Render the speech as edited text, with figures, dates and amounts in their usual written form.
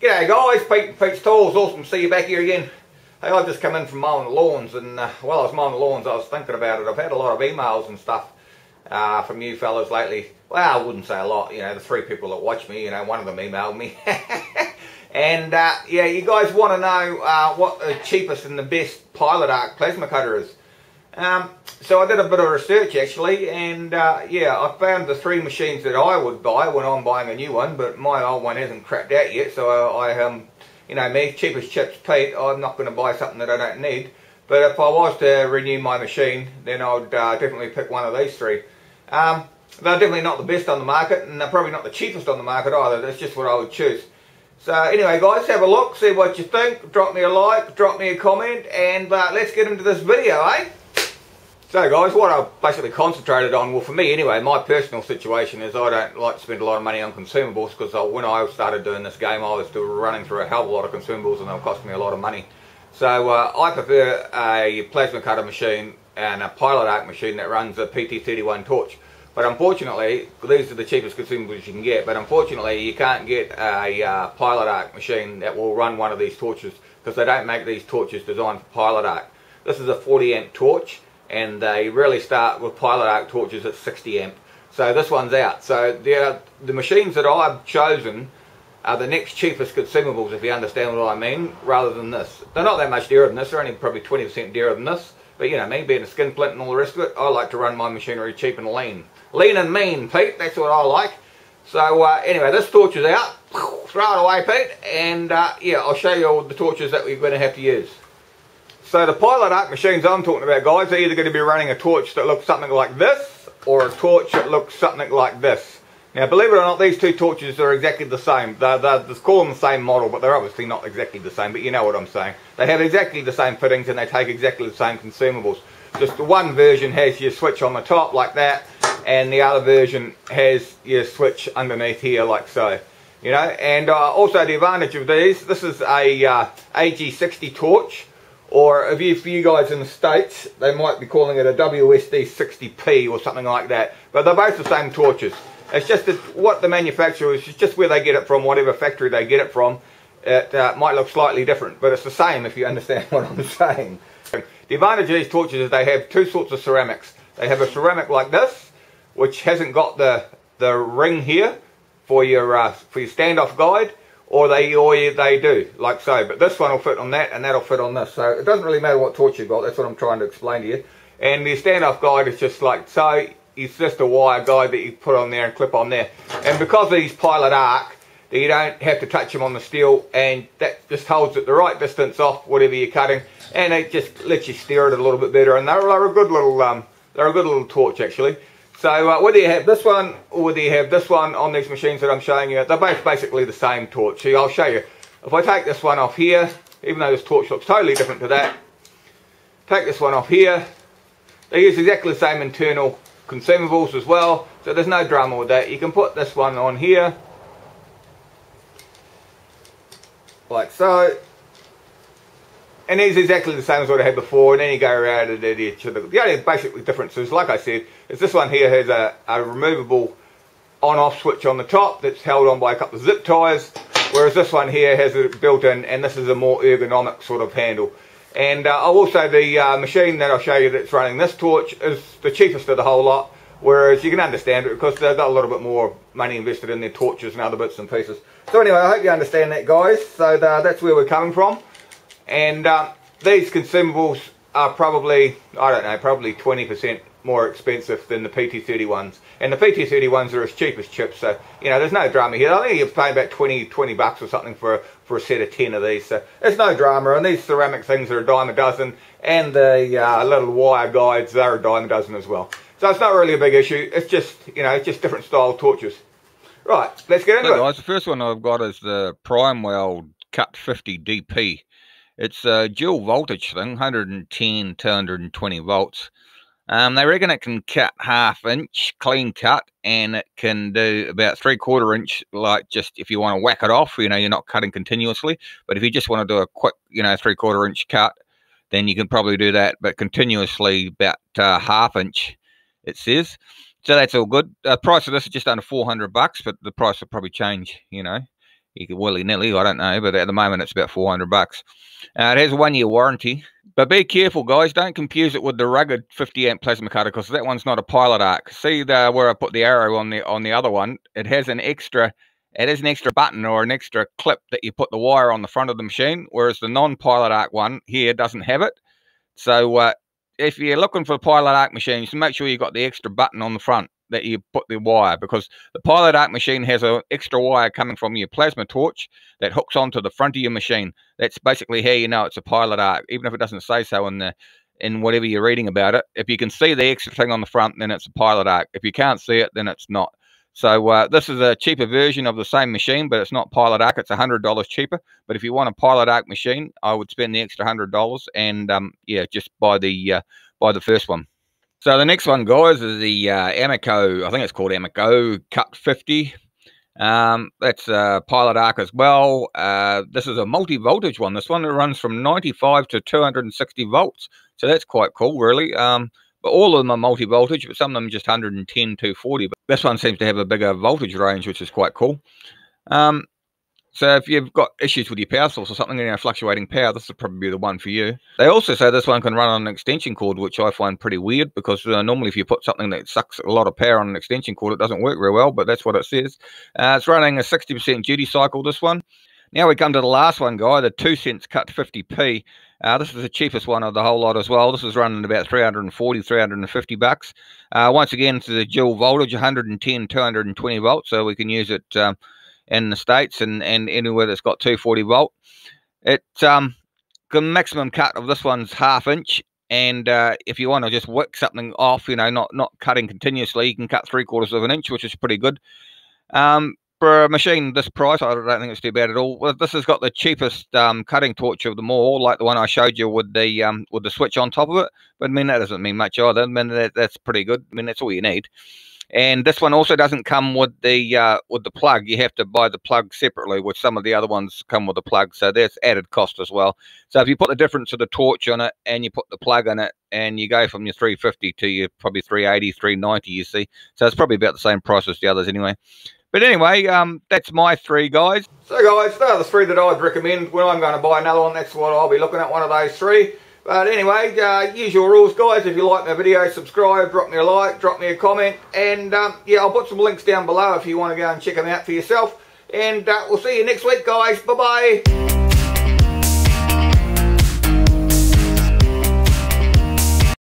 G'day guys, Pete's Tools, awesome to see you back here again. Hey, I've just come in from mowing the lawns, and while I was mowing the lawns I was thinking about it. I've had a lot of emails and stuff from you fellas lately. Well, I wouldn't say a lot, you know, the 3 people that watch me, you know, one of them emailed me. And yeah, you guys want to know what the cheapest and the best pilot arc plasma cutter is. So I did a bit of research actually, and yeah, I found the 3 machines that I would buy when I'm buying a new one, but my old one hasn't crapped out yet, so you know me, cheap as chips Pete, I'm not going to buy something that I don't need. But if I was to renew my machine, then I would definitely pick one of these 3. They're definitely not the best on the market, and they're probably not the cheapest on the market either. That's just what I would choose. So anyway guys, have a look, see what you think, drop me a like, drop me a comment, and let's get into this video, eh? So guys, what I've basically concentrated on, well for me anyway, my personal situation is I don't like to spend a lot of money on consumables, because when I started doing this game I was still running through a hell of a lot of consumables and they'll cost me a lot of money. So I prefer a plasma cutter machine and a pilot arc machine that runs a PT31 torch. But unfortunately, these are the cheapest consumables you can get, but unfortunately you can't get a pilot arc machine that will run one of these torches, because they don't make these torches designed for pilot arc. This is a 40 amp torch, and they really start with pilot arc torches at 60 amp. So this one's out. So the machines that I've chosen are the next cheapest consumables, if you understand what I mean, rather than this. They're not that much dearer than this, they're only probably 20% dearer than this. But you know me, being a skin flint and all the rest of it, I like to run my machinery cheap and lean. Lean and mean, Pete, that's what I like. So anyway, this torch is out. Throw it away, Pete, and yeah, I'll show you all the torches that we're going to have to use. So the pilot arc machines I'm talking about, guys, are either going to be running a torch that looks something like this, or a torch that looks something like this. Now, believe it or not, these 2 torches are exactly the same. They're call them the same model, but they're obviously not exactly the same, but you know what I'm saying. They have exactly the same fittings and they take exactly the same consumables. Just the one version has your switch on the top like that, and the other version has your switch underneath here like so. You know, and also the advantage of these, this is a AG60 torch. Or if you guys in the States, they might be calling it a WSD60P or something like that. But they're both the same torches. It's just that what the manufacturer is just where they get it from, whatever factory they get it from. It might look slightly different, but it's the same if you understand what I'm saying. The advantage of these torches is they have 2 sorts of ceramics. They have a ceramic like this, which hasn't got the ring here for your standoff guide. Or they do, like so. But this one will fit on that, and that'll fit on this. So it doesn't really matter what torch you've got. That's what I'm trying to explain to you. And the standoff guide is just like so. It's just a wire guide that you put on there and clip on there. And because these pilot arc, you don't have to touch them on the steel, and that just holds it the right distance off whatever you're cutting, and it just lets you steer it a little bit better. And they're a good little torch actually. So whether you have this one or whether you have this one on these machines that I'm showing you, they're both basically the same torch. So I'll show you. If I take this one off here, even though this torch looks totally different to that, take this one off here, they use exactly the same internal consumables as well, so there's no drama with that. You can put this one on here, like so. And these are exactly the same as what I had before, and then you go around and then the only basically differences, like I said, is this one here has a removable on-off switch on the top that's held on by a couple of zip ties, whereas this one here has it built in, and this is a more ergonomic sort of handle. And also the machine that I'll show you that's running this torch is the cheapest of the whole lot, whereas you can understand it because they've got a little bit more money invested in their torches and other bits and pieces. So anyway, I hope you understand that, guys. So that's where we're coming from. And these consumables are probably, I don't know, probably 20% more expensive than the PT31s. And the PT31s are as cheap as chips, so, you know, there's no drama here. I think you're paying about 20 bucks or something for a set of 10 of these, so there's no drama. And these ceramic things are a dime a dozen, and the little wire guides, they're a dime a dozen as well. So it's not really a big issue, it's just, you know, it's just different style torches. Right, let's get into it. Guys, the first one I've got is the primeweld Cut 50 DP. It's a dual voltage thing, 110 to 120 volts. They reckon it can cut 1/2 inch clean cut, and it can do about 3/4 inch, like just if you want to whack it off, you know, you're not cutting continuously. But if you just want to do a quick, you know, 3/4 inch cut, then you can probably do that. But continuously, about 1/2 inch, it says. So that's all good. The price of this is just under 400 bucks, but the price will probably change, you know. You can willy-nilly, I don't know, but at the moment it's about $400. It has a 1-year warranty. But be careful, guys. Don't confuse it with the rugged 50 amp plasma cutter, because that one's not a pilot arc. See where I put the arrow on the other one? It has an extra button or an extra clip that you put the wire on the front of the machine, whereas the non-pilot arc one here doesn't have it. So if you're looking for a pilot arc machine, just make sure you've got the extra button on the front that you put the wire, because the pilot arc machine has an extra wire coming from your plasma torch that hooks onto the front of your machine. That's basically how you know it's a pilot arc, even if it doesn't say so in whatever you're reading about it. If you can see the extra thing on the front, then it's a pilot arc. If you can't see it, then it's not. So this is a cheaper version of the same machine, but it's not pilot arc. It's $100 cheaper. But if you want a pilot arc machine, I would spend the extra $100 and yeah, just buy the first one. So the next one, guys, is the Amico. I think it's called Amico Cut 50. That's a pilot arc as well. This is a multi-voltage one. This one runs from 95 to 260 volts. So that's quite cool, really. But all of them are multi-voltage, but some of them just 110, 240. But this one seems to have a bigger voltage range, which is quite cool. So if you've got issues with your power source or something, fluctuating power, this would probably be the one for you. They also say this one can run on an extension cord, which I find pretty weird, because normally if you put something that sucks a lot of power on an extension cord, it doesn't work very well, but that's what it says. It's running a 60% duty cycle, this one. Now we come to the last one, guy, the tosense Cut 50p. This is the cheapest one of the whole lot as well. This is running about $340, $350. Once again, it's a dual voltage, 110, 220 volts, so we can use it in the States and anywhere that's got 240 volt. The maximum cut of this one's 1/2 inch, and if you want to just wick something off, not cutting continuously, you can cut 3/4 of an inch, which is pretty good. For a machine this price, I don't think it's too bad at all. Well, this has got the cheapest cutting torch of them all, like the one I showed you with the switch on top of it. But I mean, that doesn't mean much either. I mean, that's pretty good. I mean, that's all you need. And this one also doesn't come with the plug. You have to buy the plug separately, which some of the other ones come with a plug. So there's added cost as well. So if you put the difference of the torch on it and you put the plug in it, and you go from your 350 to your probably 380, 390, you see. So it's probably about the same price as the others anyway. But anyway, that's my 3, guys. So guys, they're the 3 that I'd recommend when I'm going to buy another one. That's what I'll be looking at, one of those 3. But anyway, usual rules, guys. If you like my video, subscribe, drop me a like, drop me a comment. And yeah, I'll put some links down below if you want to go and check them out for yourself. And we'll see you next week, guys. Bye-bye.